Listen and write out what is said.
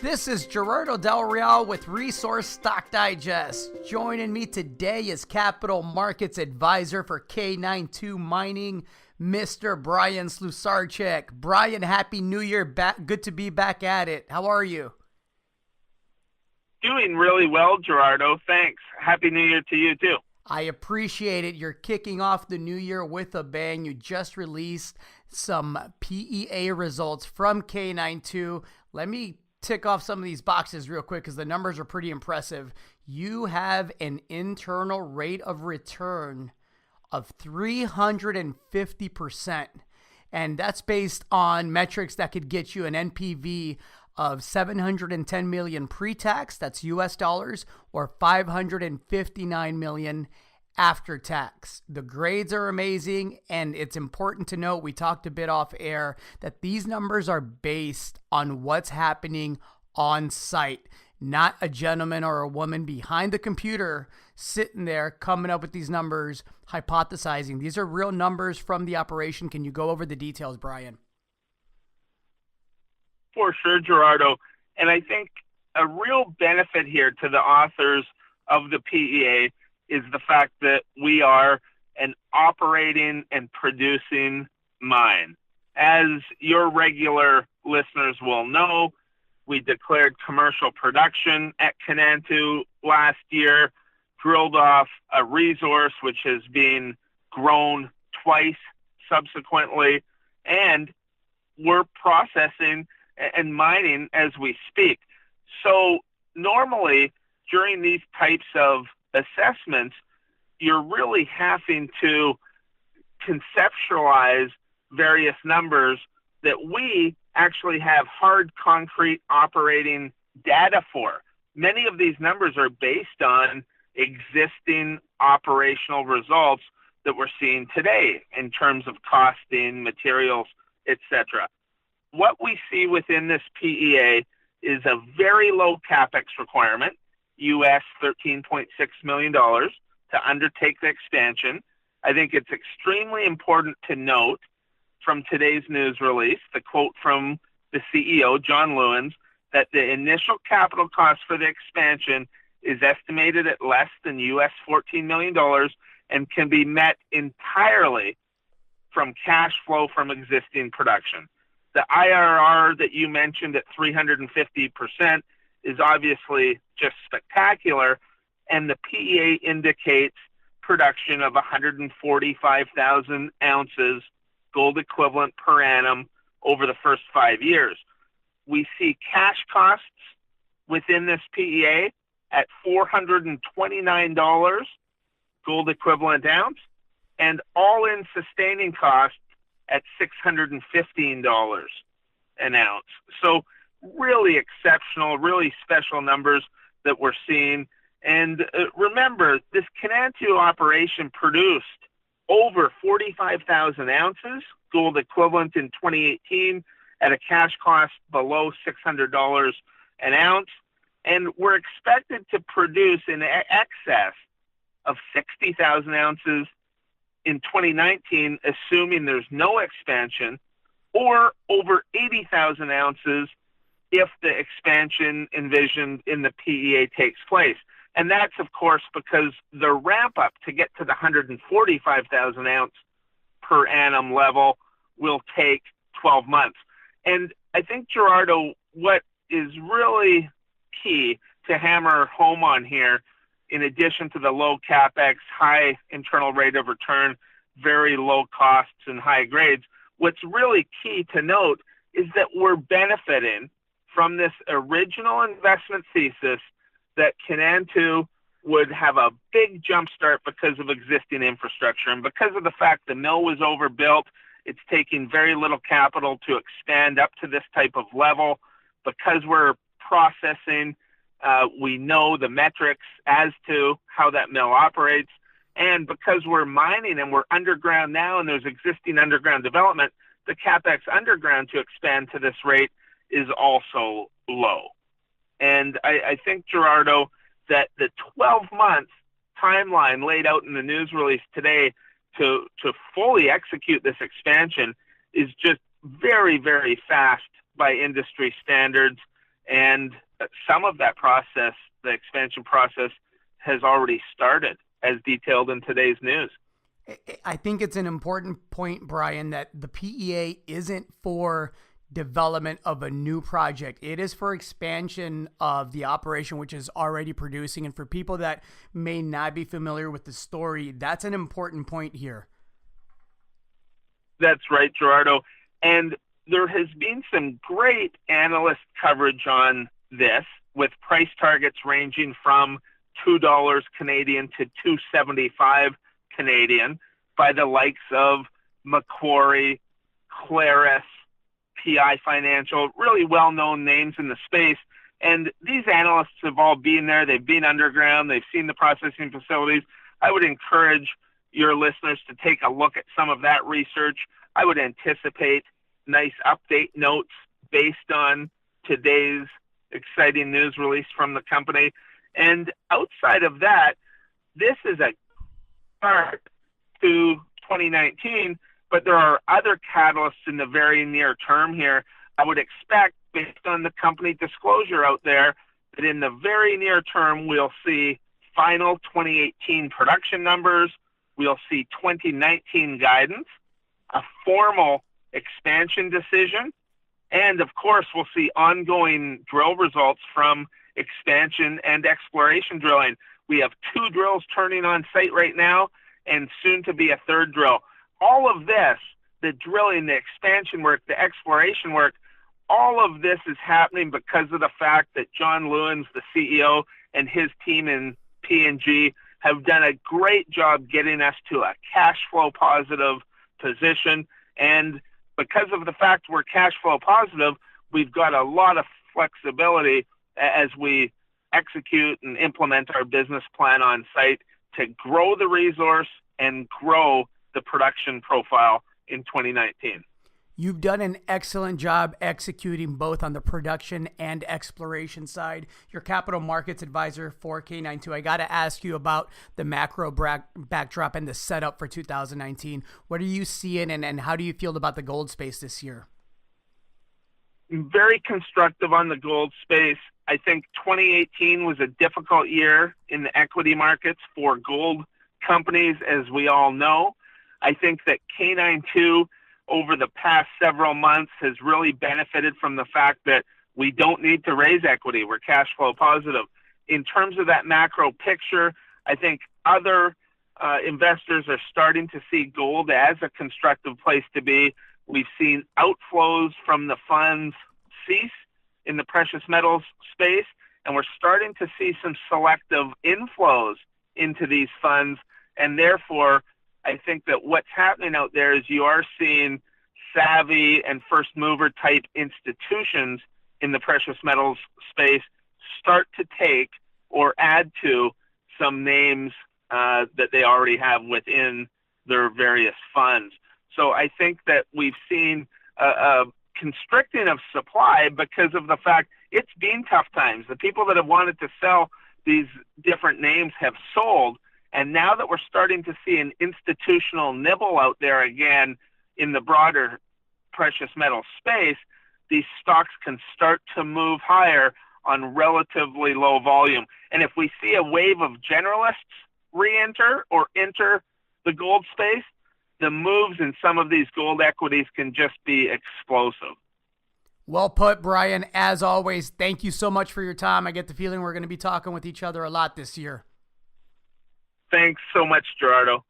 This is Gerardo Del Real with Resource Stock Digest. Joining me today is Capital Markets Advisor for K92 Mining, Mr. Bryan Slusarchuck. Bryan, Happy New Year. Good to be back at it. How are you? Doing really well, Gerardo. Thanks. Happy New Year to you, too. I appreciate it. You're kicking off the new year with a bang. You just released some PEA results from K92. Let me tick off some of these boxes real quick because the numbers are pretty impressive. You have an internal rate of return of 350%, and that's based on metrics that could get you an NPV of 710 million pre-tax, that's US dollars, or 559 million after tax. The grades are amazing, and it's important to note, we talked a bit off air, that these numbers are based on what's happening on site, not a gentleman or a woman behind the computer sitting there coming up with these numbers, hypothesizing. These are real numbers from the operation. Can you go over the details, Bryan? For sure, Gerardo. And I think a real benefit here to the authors of the PEA is the fact that we are an operating and producing mine. As your regular listeners will know, we declared commercial production at KNT last year, drilled off a resource which has been grown twice subsequently, and we're processing and mining as we speak. So normally during these types of assessments, you're really having to conceptualize various numbers that we actually have hard, concrete operating data for. Many of these numbers are based on existing operational results that we're seeing today in terms of costing, materials, etc. What we see within this PEA is a very low CapEx requirement, US $13.6 million, to undertake the expansion. I think it's extremely important to note from today's news release, the quote from the CEO, John Lewins, that the initial capital cost for the expansion is estimated at less than US $14 million and can be met entirely from cash flow from existing production. The IRR that you mentioned at 350% is obviously just spectacular, and the PEA indicates production of 145,000 ounces gold equivalent per annum over the first 5 years. We see cash costs within this PEA at $429 gold equivalent ounce, and all-in sustaining costs at $615 an ounce. So really exceptional, really special numbers that we're seeing. And remember, this KNT operation produced over 45,000 ounces gold equivalent in 2018 at a cash cost below $600 an ounce. And we're expected to produce in excess of 60,000 ounces in 2019, assuming there's no expansion, or over 80,000 ounces if the expansion envisioned in the PEA takes place. And that's, of course, because the ramp up to get to the 145,000 ounce per annum level will take 12 months. And I think, Gerardo, what is really key to hammer home on here, in addition to the low CapEx, high internal rate of return, very low costs and high grades, what's really key to note is that we're benefiting from this original investment thesis that KNT would have a big jump start because of existing infrastructure. And because of the fact the mill was overbuilt, it's taking very little capital to expand up to this type of level. Because we're processing, we know the metrics as to how that mill operates. And because we're mining and we're underground now and there's existing underground development, the CapEx underground to expand to this rate is also low. And I think, Gerardo, that the 12-month timeline laid out in the news release today to fully execute this expansion is just very, very fast by industry standards. And some of that process, the expansion process, has already started, as detailed in today's news. I think it's an important point, Bryan, that the PEA isn't for development of a new project. It is for expansion of the operation, which is already producing. And for people that may not be familiar with the story, that's an important point here. That's right, Gerardo. And there has been some great analyst coverage on this, with price targets ranging from $2 Canadian to $2.75 Canadian by the likes of Macquarie, Claris, PI Financial, really well-known names in the space. And these analysts have all been there. They've been underground. They've seen the processing facilities. I would encourage your listeners to take a look at some of that research. I would anticipate nice update notes based on today's exciting news release from the company. And outside of that, this is a start to 2019, but there are other catalysts in the very near term here. I would expect, based on the company disclosure out there, that in the very near term, we'll see final 2018 production numbers, we'll see 2019 guidance, a formal expansion decision, and of course, we'll see ongoing drill results from expansion and exploration drilling. We have 2 drills turning on site right now, and soon to be a 3rd drill. All of this, the drilling, the expansion work, the exploration work, all of this is happening because of the fact that John Lewins, the CEO, and his team in PNG have done a great job getting us to a cash flow positive position. And because of the fact we're cash flow positive, we've got a lot of flexibility as we execute and implement our business plan on site to grow the resource and grow the production profile in 2019. You've done an excellent job executing both on the production and exploration side. Your capital markets advisor for K92, I got to ask you about the macro backdrop and the setup for 2019. What are you seeing, and how do you feel about the gold space this year? Very constructive on the gold space. I think 2018 was a difficult year in the equity markets for gold companies, as we all know. I think that K92 over the past several months has really benefited from the fact that we don't need to raise equity. We're cash flow positive. In terms of that macro picture, I think other investors are starting to see gold as a constructive place to be. We've seen outflows from the funds cease in the precious metals space, and we're starting to see some selective inflows into these funds. And therefore, I think that what's happening out there is you are seeing savvy and first mover type institutions in the precious metals space start to take or add to some names that they already have within their various funds. So I think that we've seen a constricting of supply because of the fact it's been tough times. The people that have wanted to sell these different names have sold. And now that we're starting to see an institutional nibble out there again in the broader precious metal space, these stocks can start to move higher on relatively low volume. And if we see a wave of generalists re-enter or enter the gold space, the moves in some of these gold equities can just be explosive. Well put, Bryan. As always, thank you so much for your time. I get the feeling we're going to be talking with each other a lot this year. Thanks so much, Gerardo.